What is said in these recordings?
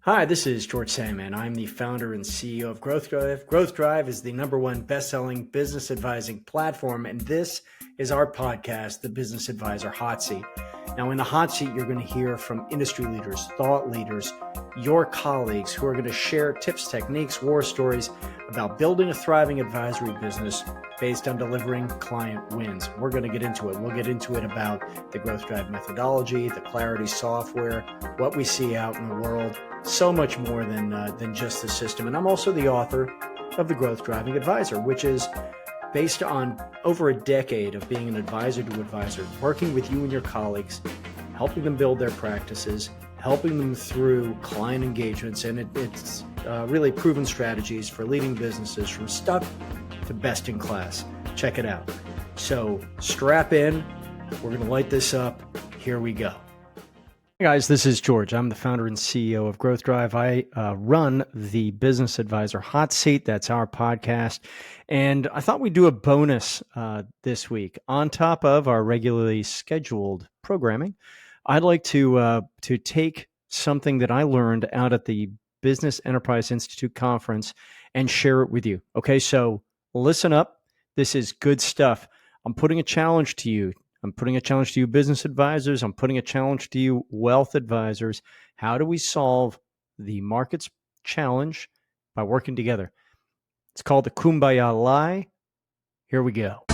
Hi, this is George Sandman. I'm the founder and CEO of Growth Drive. Growth Drive is the #1 best-selling business advising platform, and this is our podcast, The Business Advisor Hot Seat. Now, in the hot seat, you're going to hear from industry leaders, thought leaders, your colleagues who are going to share tips, techniques, war stories about building a thriving advisory business based on delivering client wins. We're going to get into it. We'll get into it about the Growth Drive methodology, the Clarity software, what we see out in the world, so much more than just the system. And I'm also the author of The Growth Driving Advisor, which is based on over a decade of being an advisor to advisor, working with you and your colleagues, helping them build their practices, helping them through client engagements, and it's really proven strategies for leading businesses from stuck to best in class. Check it out. So strap in. We're going to light this up. Here we go. Hey guys, this is George. I'm the founder and CEO of Growth Drive. I run the Business Advisor Hot Seat. That's our podcast. And I thought we'd do a bonus this week. On top of our regularly scheduled programming, I'd like to take something that I learned out at the Business Enterprise Institute conference and share it with you. Okay, so listen up. This is good stuff. I'm putting a challenge to you. I'm putting a challenge to you, business advisors. I'm putting a challenge to you, wealth advisors. How do we solve the market's challenge by working together? It's called the Kumbaya lie. Here we go.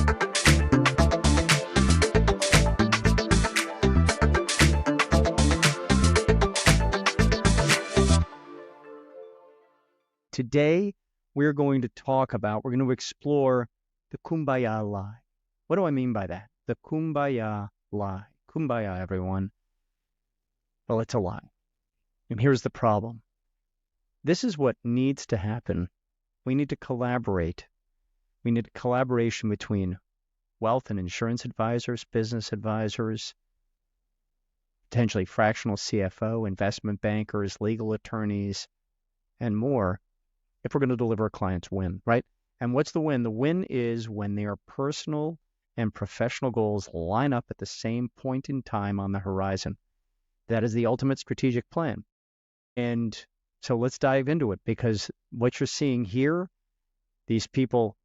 Today, we're going to explore the Kumbaya lie. What do I mean by that? The Kumbaya lie. Kumbaya, everyone. Well, it's a lie. And here's the problem. This is what needs to happen. We need to collaborate. We need collaboration between wealth and insurance advisors, business advisors, potentially fractional CFO, investment bankers, legal attorneys, and more if we're going to deliver a client's win, right? And what's the win? The win is when their personal and professional goals line up at the same point in time on the horizon. That is the ultimate strategic plan. And so let's dive into it, because what you're seeing here, these people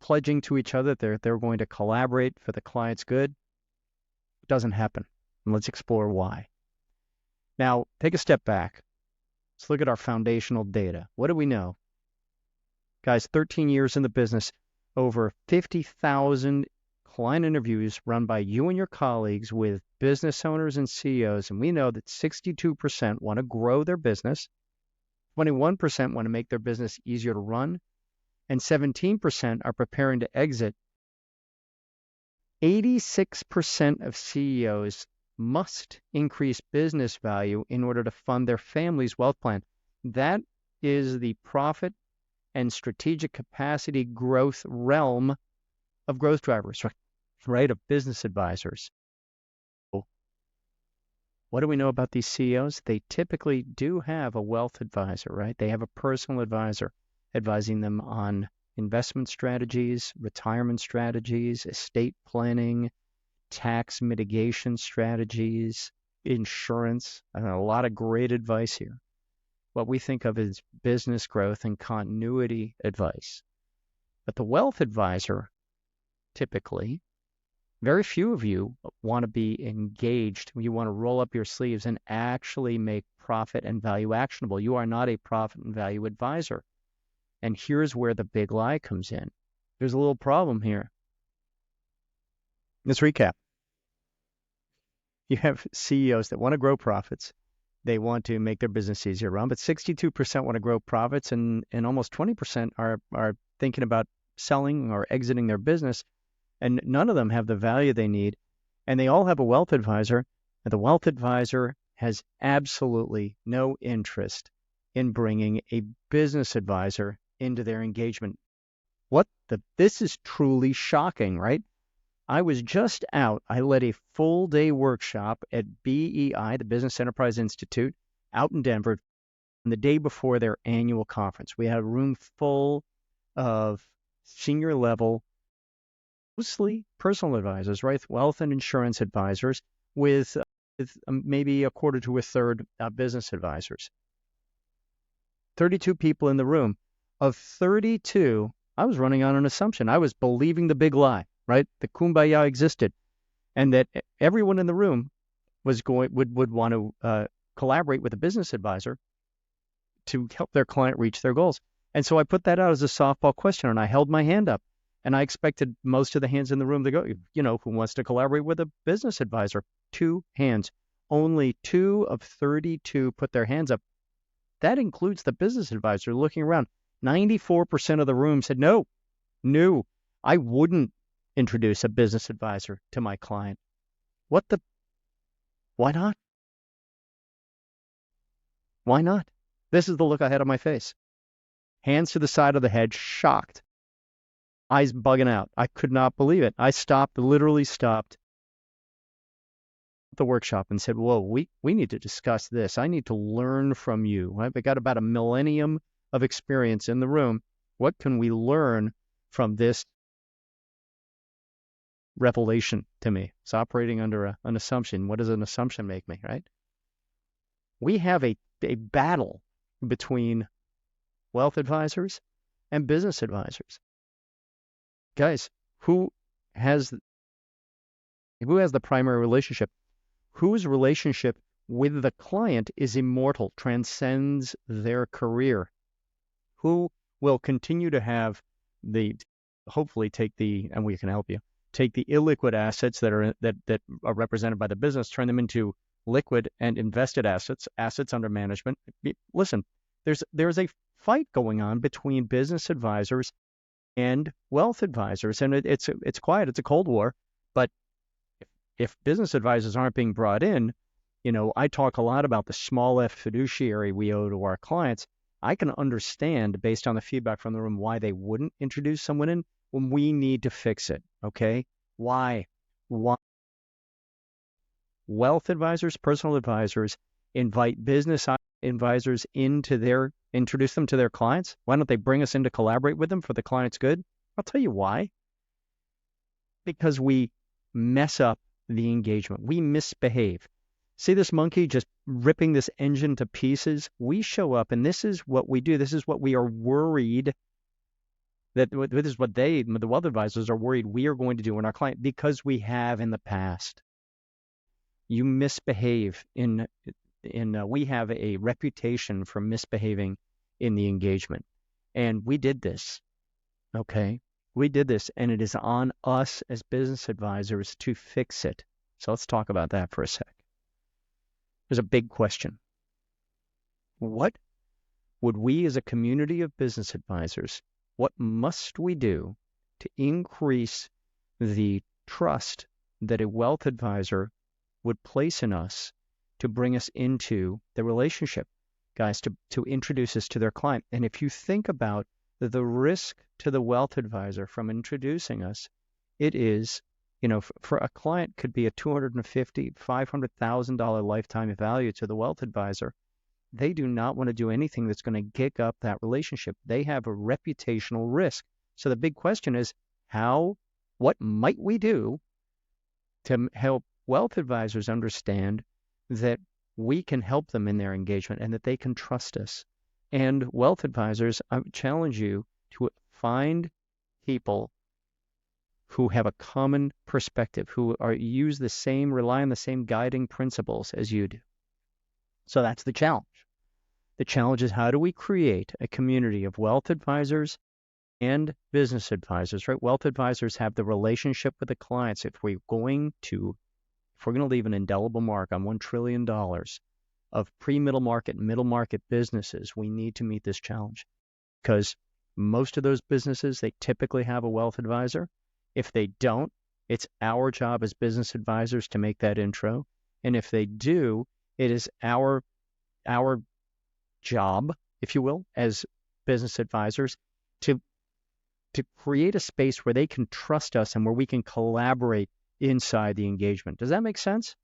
pledging to each other that they're going to collaborate for the client's good, it doesn't happen. And let's explore why. Now, take a step back. Let's look at our foundational data. What do we know? Guys, 13 years in the business, over 50,000 client interviews run by you and your colleagues with business owners and CEOs, and we know that 62% want to grow their business, 21% want to make their business easier to run, and 17% are preparing to exit. 86% of CEOs must increase business value in order to fund their family's wealth plan. That is the profit and strategic capacity growth realm of growth drivers, right? Of business advisors. What do we know about these CEOs? They typically do have a wealth advisor, right? They have a personal advisor advising them on investment strategies, retirement strategies, estate planning, tax mitigation strategies, insurance. A lot of great advice here. What we think of as business growth and continuity advice. But the wealth advisor, typically, very few of you want to be engaged. You want to roll up your sleeves and actually make profit and value actionable. You are not a profit and value advisor. And here's where the big lie comes in. There's a little problem here. Let's recap. You have CEOs that want to grow profits. They want to make their business easier to run, but 62% want to grow profits, and almost 20% are thinking about selling or exiting their business, and none of them have the value they need, and they all have a wealth advisor, and the wealth advisor has absolutely no interest in bringing a business advisor into their engagement. This is truly shocking, right? I was just out. I led a full day workshop at BEI, the Business Enterprise Institute, out in Denver, on the day before their annual conference. We had a room full of senior level, mostly personal advisors, right? Wealth and insurance advisors with maybe a quarter to a third business advisors. 32 people in the room. Of 32, I was running on an assumption. I was believing the big lie, right? The Kumbaya existed, and that everyone in the room would want to collaborate with a business advisor to help their client reach their goals. And so I put that out as a softball question, and I held my hand up, and I expected most of the hands in the room to go, who wants to collaborate with a business advisor? 2 hands. Only 2 of 32 put their hands up. That includes the business advisor looking around. 94% of the room said, no, I wouldn't introduce a business advisor to my client. Why not? Why not? This is the look I had on my face. Hands to the side of the head, shocked. Eyes bugging out. I could not believe it. I literally stopped the workshop and said, whoa, we need to discuss this. I need to learn from you. I've got about a millennium of experience in the room. What can we learn from this revelation to me? It's operating under an assumption. What does an assumption make me, right? We have a battle between wealth advisors and business advisors. Guys, who has the primary relationship? Whose relationship with the client is immortal, transcends their career? Who will continue to have hopefully and we can help you, take the illiquid assets that are represented by the business, turn them into liquid and invested assets under management. Listen, there's a fight going on between business advisors and wealth advisors, and it's quiet. It's a Cold War. But if business advisors aren't being brought in, I talk a lot about the small F fiduciary we owe to our clients. I can understand, based on the feedback from the room, why they wouldn't introduce someone in when we need to fix it. Okay, why? Wealth advisors, personal advisors invite business advisors introduce them to their clients. Why don't they bring us in to collaborate with them for the client's good? I'll tell you why. Because we mess up the engagement. We misbehave. See this monkey just ripping this engine to pieces? We show up, and this is what we do. This is what we are worried this is what the wealth advisors are worried we are going to do in our client, because we have in the past. You misbehave we have a reputation for misbehaving in the engagement. And we did this, okay? We did this, and it is on us as business advisors to fix it. So let's talk about that for a sec. There's a big question. What would we as a community of business advisors, what must we do to increase the trust that a wealth advisor would place in us to bring us into the relationship, guys, to introduce us to their client? And if you think about the risk to the wealth advisor from introducing us, it is, for a client could be a $250,000, $500,000 lifetime value to the wealth advisor. They do not want to do anything that's going to gig up that relationship. They have a reputational risk. So the big question is, what might we do to help wealth advisors understand that we can help them in their engagement and that they can trust us? And wealth advisors, I would challenge you to find people who have a common perspective, who rely on the same guiding principles as you do. So that's the challenge. The challenge is, how do we create a community of wealth advisors and business advisors, right? Wealth advisors have the relationship with the clients. If we're going to leave an indelible mark on $1 trillion of pre-middle market, middle market businesses, we need to meet this challenge, because most of those businesses, they typically have a wealth advisor. If they don't, it's our job as business advisors to make that intro. And if they do, it is our job, if you will, as business advisors to create a space where they can trust us and where we can collaborate inside the engagement. Does that make sense?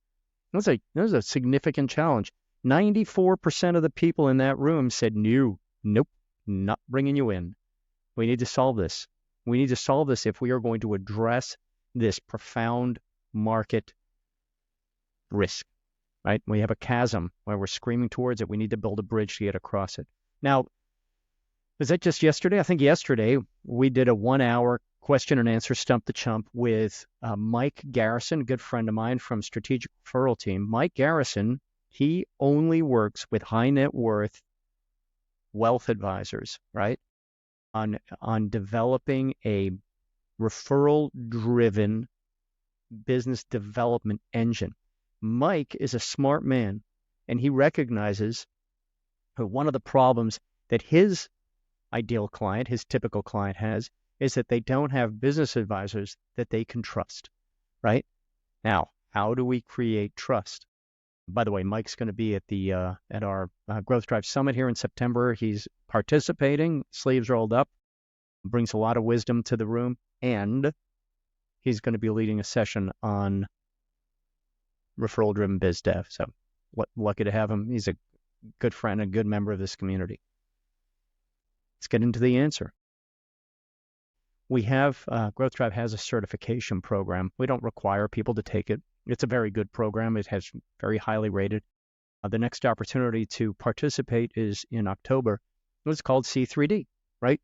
That's a significant challenge. 94% of the people in that room said, nope, not bringing you in. We need to solve this. We need to solve this if we are going to address this profound market risk, right? We have a chasm where we're screaming towards it. We need to build a bridge to get across it. Now, Was that just yesterday? I think yesterday we did a 1 hour question and answer Stump the Chump with Mike Garrison, a good friend of mine from Strategic Referral Team. Mike Garrison, he only works with high net worth wealth advisors, right? On developing a referral driven business development engine. Mike is a smart man, and he recognizes one of the problems that his ideal client, his typical client has, is that they don't have business advisors that they can trust, right? Now, how do we create trust? By the way, Mike's going to be at our Growth Drive Summit here in September. He's participating, sleeves rolled up, brings a lot of wisdom to the room, and he's going to be leading a session on referral-driven biz dev. So lucky to have him. He's a good friend, a good member of this community. Let's get into the answer. We have, Growth Drive has a certification program. We don't require people to take it. It's a very good program. It has very highly rated. The next opportunity to participate is in October. It's called C3D, right?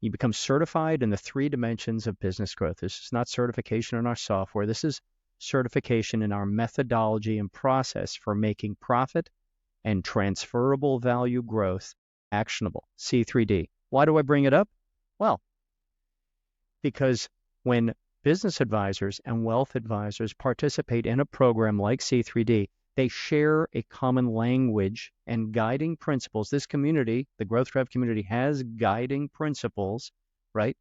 You become certified in the 3 dimensions of business growth. This is not certification in our software. This is certification in our methodology and process for making profit and transferable value growth actionable. C3D. Why do I bring it up? Well, because when business advisors and wealth advisors participate in a program like C3D, they share a common language and guiding principles. This community, the Growth Drive community, has guiding principles, right?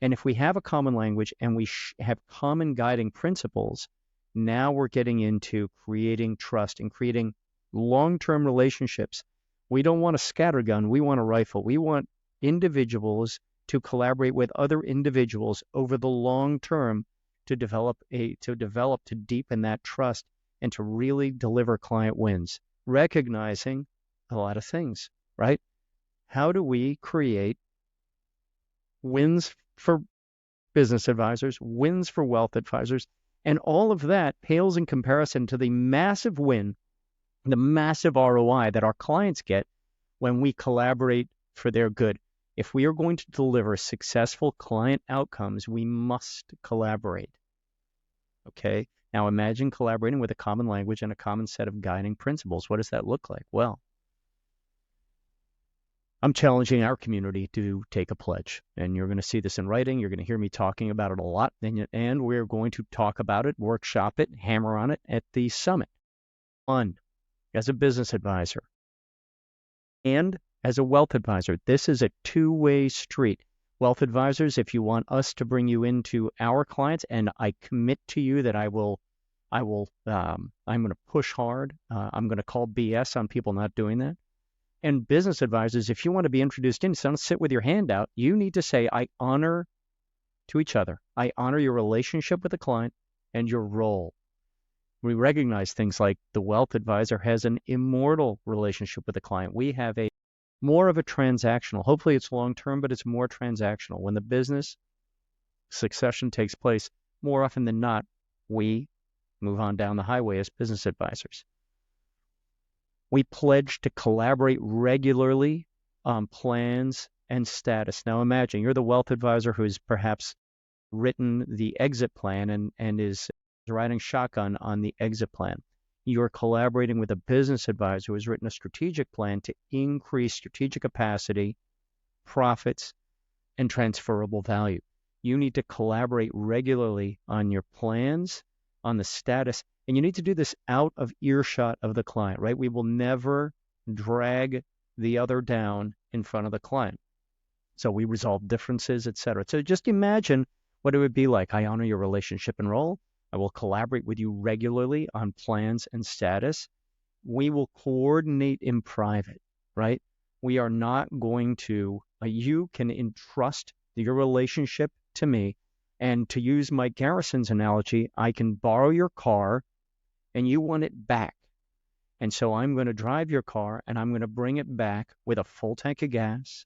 And if we have a common language and we have common guiding principles, now we're getting into creating trust and creating long-term relationships. We don't want a scattergun. We want a rifle. We want individuals to collaborate with other individuals over the long term to deepen that trust and to really deliver client wins, recognizing a lot of things, right? How do we create wins for business advisors, wins for wealth advisors, and all of that pales in comparison to the massive win, the massive ROI that our clients get when we collaborate for their good. If we are going to deliver successful client outcomes, we must collaborate. Okay? Now imagine collaborating with a common language and a common set of guiding principles. What does that look like? Well, I'm challenging our community to take a pledge. And you're going to see this in writing. You're going to hear me talking about it a lot. And we're going to talk about it, workshop it, hammer on it at the summit. One, as a business advisor and as a wealth advisor. This is a two-way street. Wealth advisors, if you want us to bring you into our clients, and I commit to you that I'm going to push hard. I'm going to call BS on people not doing that. And business advisors, if you want to be introduced in, so don't sit with your hand out. You need to say, I honor to each other. I honor your relationship with the client and your role. We recognize things like the wealth advisor has an immortal relationship with the client. We have a more of a transactional. Hopefully it's long-term, but it's more transactional. When the business succession takes place, more often than not, we move on down the highway as business advisors. We pledge to collaborate regularly on plans and status. Now imagine you're the wealth advisor who's perhaps written the exit plan and is riding shotgun on the exit plan. You're collaborating with a business advisor who has written a strategic plan to increase strategic capacity, profits, and transferable value. You need to collaborate regularly on your plans, on the status, and you need to do this out of earshot of the client, right? We will never drag the other down in front of the client. So we resolve differences, etc. So just imagine what it would be like. I honor your relationship and role. I will collaborate with you regularly on plans and status. We will coordinate in private, right? We are not going to, you can entrust your relationship to me. And to use Mike Garrison's analogy, I can borrow your car and you want it back. And so I'm going to drive your car and I'm going to bring it back with a full tank of gas,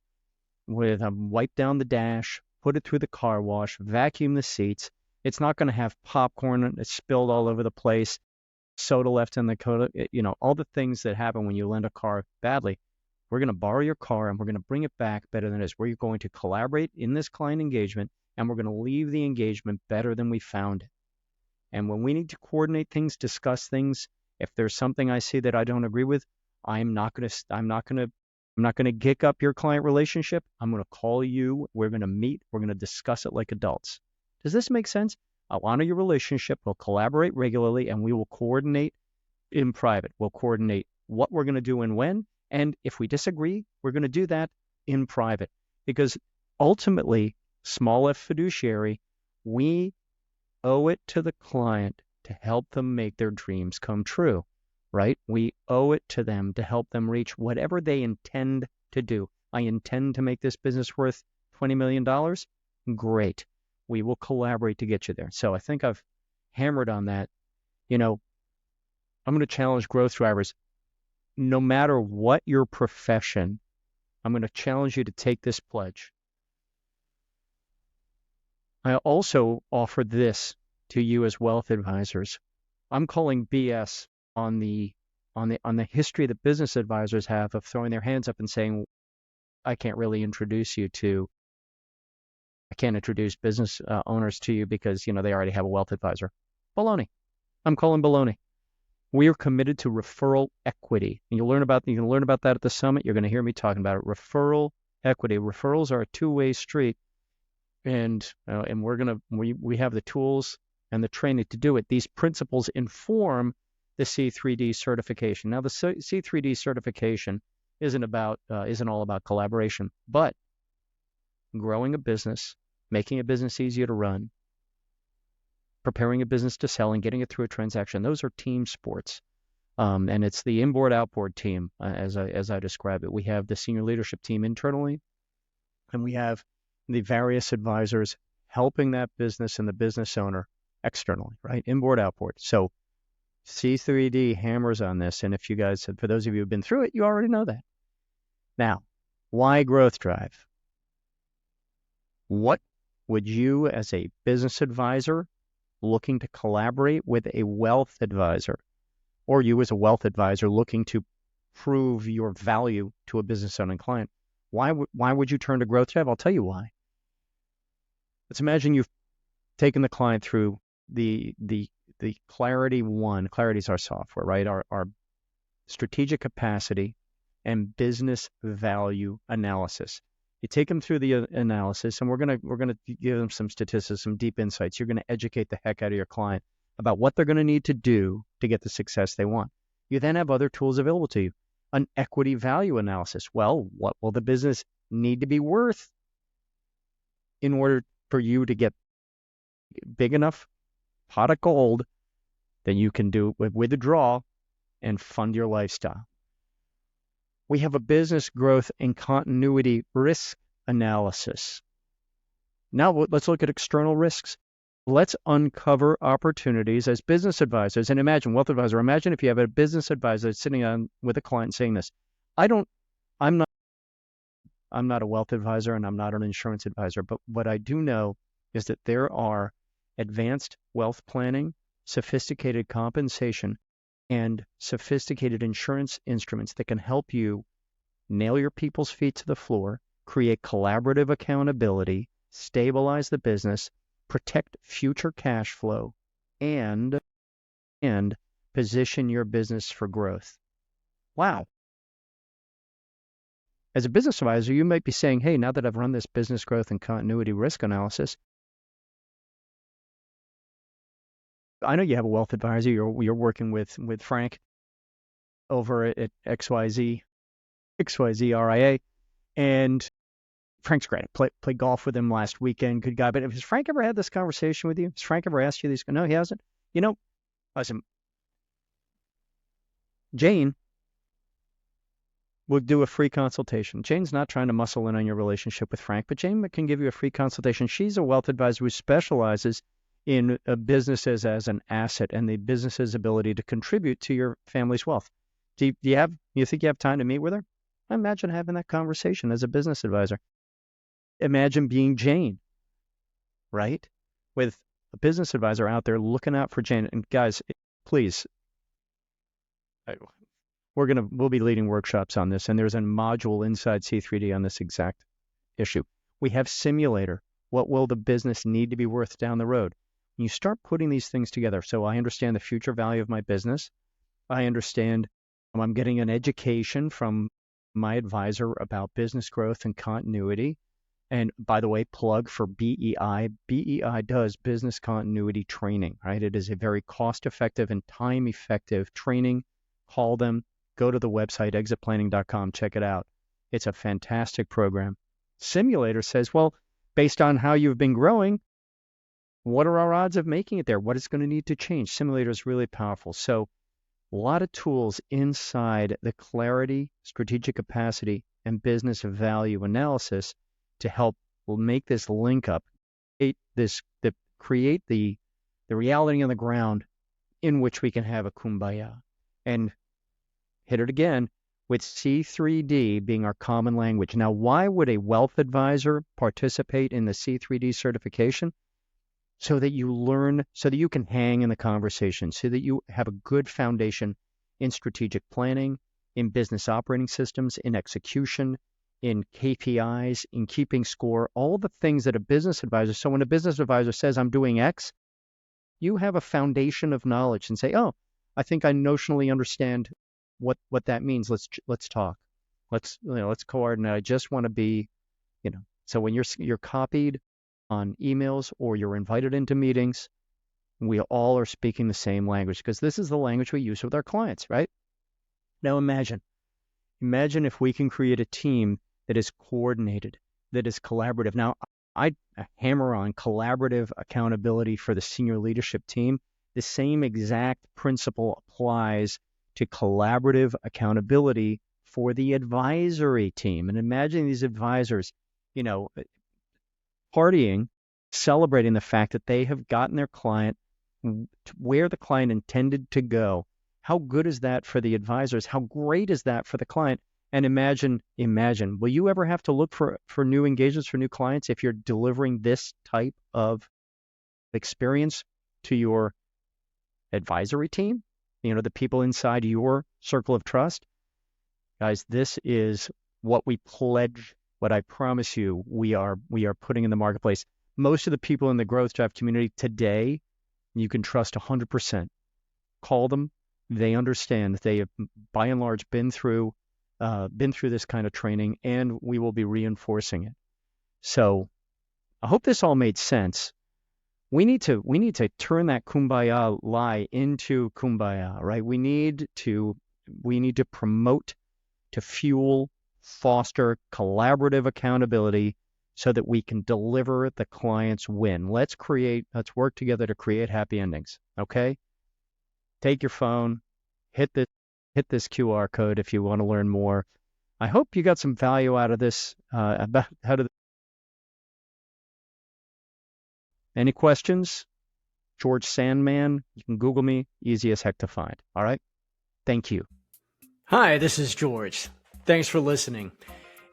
with a wipe down the dash, put it through the car wash, vacuum the seats. It's not going to have popcorn spilled all over the place, soda left in the coda, all the things that happen when you lend a car badly. We're going to borrow your car and we're going to bring it back better than it is. We're going to collaborate in this client engagement and we're going to leave the engagement better than we found it. And when we need to coordinate things, discuss things, if there's something I see that I don't agree with, I'm not going to kick up your client relationship. I'm going to call you. We're going to meet. We're going to discuss it like adults. Does this make sense? I'll honor your relationship. We'll collaborate regularly and we will coordinate in private. We'll coordinate what we're going to do and when. And if we disagree, we're going to do that in private. Because ultimately, small f fiduciary, we owe it to the client to help them make their dreams come true, right? We owe it to them to help them reach whatever they intend to do. I intend to make this business worth $20 million. Great. We will collaborate to get you there. So I think I've hammered on that. I'm going to challenge growth drivers. No matter what your profession, I'm going to challenge you to take this pledge. I also offer this to you as wealth advisors. I'm calling BS on the history that business advisors have of throwing their hands up and saying, I can't introduce business owners to you because, they already have a wealth advisor. Baloney. I'm calling baloney. We are committed to referral equity. And you can learn about that at the summit. You're going to hear me talking about it. Referral equity. Referrals are a two-way street. And we have the tools and the training to do it. These principles inform the C3D certification. Now, the C3D certification isn't all about collaboration, but growing a business, making a business easier to run, preparing a business to sell, and getting it through a transaction. Those are team sports, and it's the inboard-outboard team, as I describe it. We have the senior leadership team internally, and we have the various advisors helping that business and the business owner externally, right? Inboard, outboard. So C3D hammers on this. And for those of you who've been through it, you already know that. Now, why growth drive? What would you, as a business advisor looking to collaborate with a wealth advisor, or you as a wealth advisor looking to prove your value to a business owning client, why would you turn to growth drive? I'll tell you why. Let's imagine you've taken the client through the Clarity 1. Clarity is our software, right? Our strategic capacity and business value analysis. You take them through the analysis, and we're gonna give them some statistics, some deep insights. You're gonna educate the heck out of your client about what they're gonna need to do to get the success they want. You then have other tools available to you. An equity value analysis. Well, what will the business need to be worth in order for you to get big enough pot of gold that you can do withdraw and fund your lifestyle? We have a business growth and continuity risk analysis. Now let's look at external risks. Let's uncover opportunities as business advisors. And imagine, wealth advisor, imagine if you have a business advisor that's sitting on with a client saying this. I'm not a wealth advisor and I'm not an insurance advisor, but what I do know is that there are advanced wealth planning, sophisticated compensation, and sophisticated insurance instruments that can help you nail your people's feet to the floor, create collaborative accountability, stabilize the business, protect future cash flow, and position your business for growth. Wow. As a business advisor, you might be saying, hey, now that I've run this business growth and continuity risk analysis, I know you have a wealth advisor. You're working with Frank over at XYZ RIA, and Frank's great. I played golf with him last weekend. Good guy. But has Frank ever had this conversation with you? Has Frank ever asked you these? No, he hasn't. Listen, Jane will do a free consultation. Jane's not trying to muscle in on your relationship with Frank, but Jane can give you a free consultation. She's a wealth advisor who specializes in businesses as an asset and the business's ability to contribute to your family's wealth. Do you think you have time to meet with her? Imagine having that conversation as a business advisor. Imagine being Jane, right? With a business advisor out there looking out for Jane. And guys, please, we'll be leading workshops on this, and there's a module inside C3D on this exact issue. We have simulator. What will the business need to be worth down the road? When you start putting these things together, so I understand the future value of my business. I understand I'm getting an education from my advisor about business growth and continuity. And by the way, plug for BEI. BEI does business continuity training, right? It is a very cost-effective and time-effective training. Call them, go to the website, exitplanning.com, check it out. It's a fantastic program. Simulator says, well, based on how you've been growing, what are our odds of making it there? What is going to need to change? Simulator is really powerful. So a lot of tools inside the clarity, strategic capacity, and business value analysis to help make this link up, create the reality on the ground in which we can have a kumbaya. And hit it again with C3D being our common language. Now, why would a wealth advisor participate in the C3D certification? So that you learn, so that you can hang in the conversation, so that you have a good foundation in strategic planning, in business operating systems, in execution, in KPIs, in keeping score, all the things that a business advisor, so when a business advisor says, I'm doing X, you have a foundation of knowledge and say, oh, I think I notionally understand what that means. Let's talk. Let's coordinate. I just want to be, so when you're copied on emails or you're invited into meetings, we all are speaking the same language because this is the language we use with our clients, right? Now imagine if we can create a team that is coordinated, that is collaborative. Now, I hammer on collaborative accountability for the senior leadership team. The same exact principle applies to collaborative accountability for the advisory team. And imagine these advisors, partying, celebrating the fact that they have gotten their client to where the client intended to go. How good is that for the advisors? How great is that for the client? And imagine, will you ever have to look for new engagements, for new clients if you're delivering this type of experience to your advisory team? The people inside your circle of trust? Guys, this is what we pledge. What I promise you, we are putting in the marketplace. Most of the people in the Growth Drive community today, you can trust 100%. Call them. They understand. They have, by and large, been through this kind of training, and we will be reinforcing it. So I hope this all made sense. We need to turn that kumbaya lie into kumbaya, right? We need to promote, to fuel, foster collaborative accountability so that we can deliver the client's win. Let's work together to create happy endings. Okay? Take your phone, hit this QR code if you want to learn more. I hope you got some value out of this. About how to. Any questions? George Sandman. You can Google me. Easy as heck to find. All right? Thank you. Hi, this is George. Thanks for listening.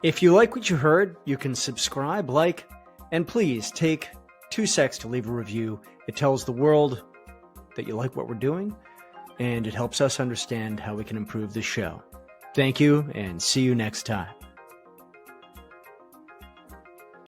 If you like what you heard, you can subscribe, like, and please take 2 seconds to leave a review. It tells the world that you like what we're doing, and it helps us understand how we can improve the show. Thank you, and see you next time.